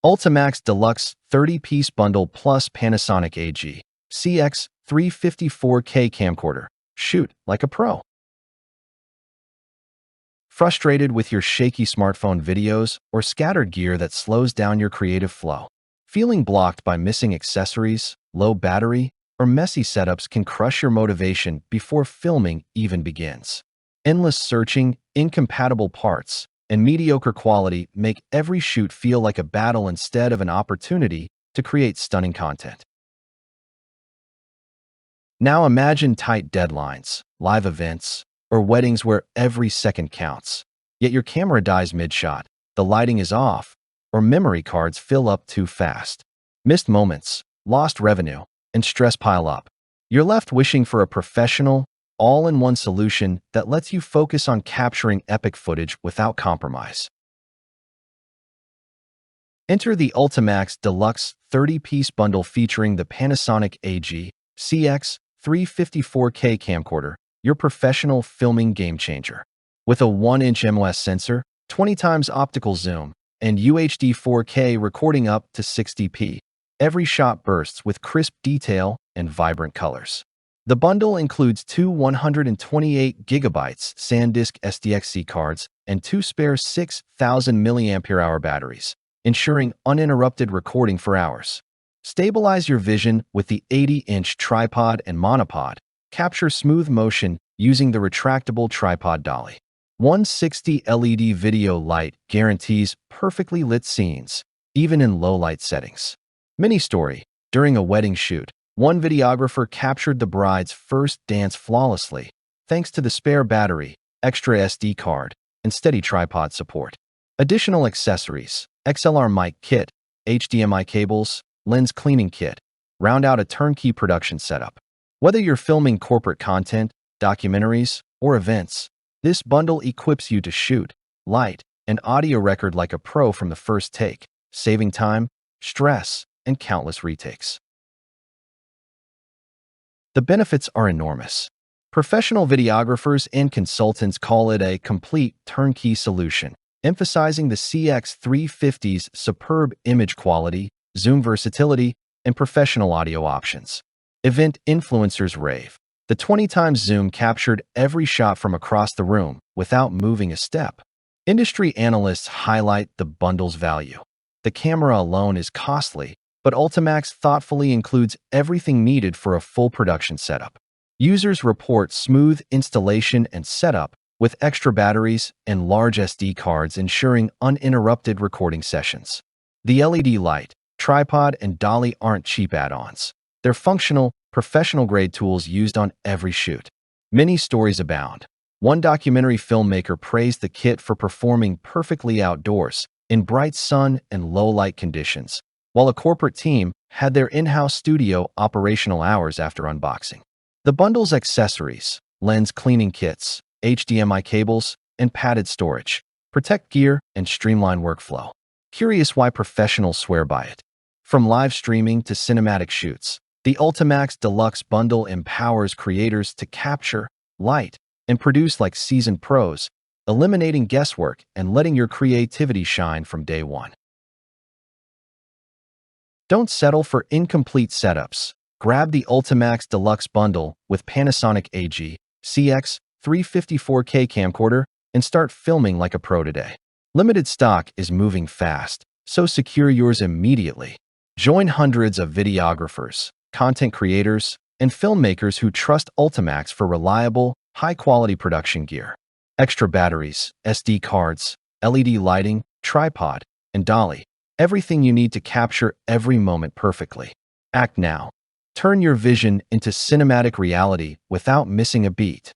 Ultimaxx Deluxe 30-piece bundle plus Panasonic AG-CX350 camcorder. Shoot like a pro. Frustrated with your shaky smartphone videos or scattered gear that slows down your creative flow? Feeling blocked by missing accessories, low battery, or messy setups can crush your motivation before filming even begins. Endless searching, incompatible parts, and mediocre quality make every shoot feel like a battle instead of an opportunity to create stunning content. Now imagine tight deadlines, live events, or weddings where every second counts. Yet your camera dies mid-shot, the lighting is off, or memory cards fill up too fast. Missed moments, lost revenue, and stress pile up. You're left wishing for a professional, all-in-one solution that lets you focus on capturing epic footage without compromise. Enter the Ultimaxx Deluxe 30-piece bundle featuring the Panasonic AG-CX350 camcorder, your professional filming game-changer. With a 1-inch MOS sensor, 20x optical zoom, and UHD 4K recording up to 60p, every shot bursts with crisp detail and vibrant colors. The bundle includes two 128GB SanDisk SDXC cards and two spare 6,000 mAh batteries, ensuring uninterrupted recording for hours. Stabilize your vision with the 80-inch tripod and monopod. Capture smooth motion using the retractable tripod Dolly. 160 LED video light guarantees perfectly lit scenes, even in low-light settings. Mini story. During a wedding shoot, one videographer captured the bride's first dance flawlessly, thanks to the spare battery, extra SD card, and steady tripod support. Additional accessories: XLR mic kit, HDMI cables, lens cleaning kit, round out a turnkey production setup. Whether you're filming corporate content, documentaries, or events, this bundle equips you to shoot, light, and audio record like a pro from the first take, saving time, stress, and countless retakes. The benefits are enormous. Professional videographers and consultants call it a complete turnkey solution, emphasizing the CX350's superb image quality, zoom versatility, and professional audio options. Event influencers rave. The 20x zoom captured every shot from across the room without moving a step. Industry analysts highlight the bundle's value. The camera alone is costly, but Ultimaxx thoughtfully includes everything needed for a full production setup. Users report smooth installation and setup with extra batteries and large SD cards ensuring uninterrupted recording sessions. The LED light, tripod, and Dolly aren't cheap add-ons. They're functional, professional-grade tools used on every shoot. Many stories abound. One documentary filmmaker praised the kit for performing perfectly outdoors, in bright sun and low-light conditions, while a corporate team had their in-house studio operational hours after unboxing. The bundle's accessories, lens cleaning kits, HDMI cables, and padded storage, protect gear and streamline workflow. Curious why professionals swear by it? From live streaming to cinematic shoots, the Ultimaxx Deluxe bundle empowers creators to capture, light, and produce like seasoned pros, eliminating guesswork and letting your creativity shine from day one. Don't settle for incomplete setups. Grab the Ultimaxx Deluxe bundle with Panasonic AG-CX350 camcorder and start filming like a pro today. Limited stock is moving fast, so secure yours immediately. Join hundreds of videographers, content creators, and filmmakers who trust Ultimaxx for reliable, high-quality production gear. Extra batteries, SD cards, LED lighting, tripod, and Dolly. Everything you need to capture every moment perfectly. Act now. Turn your vision into cinematic reality without missing a beat.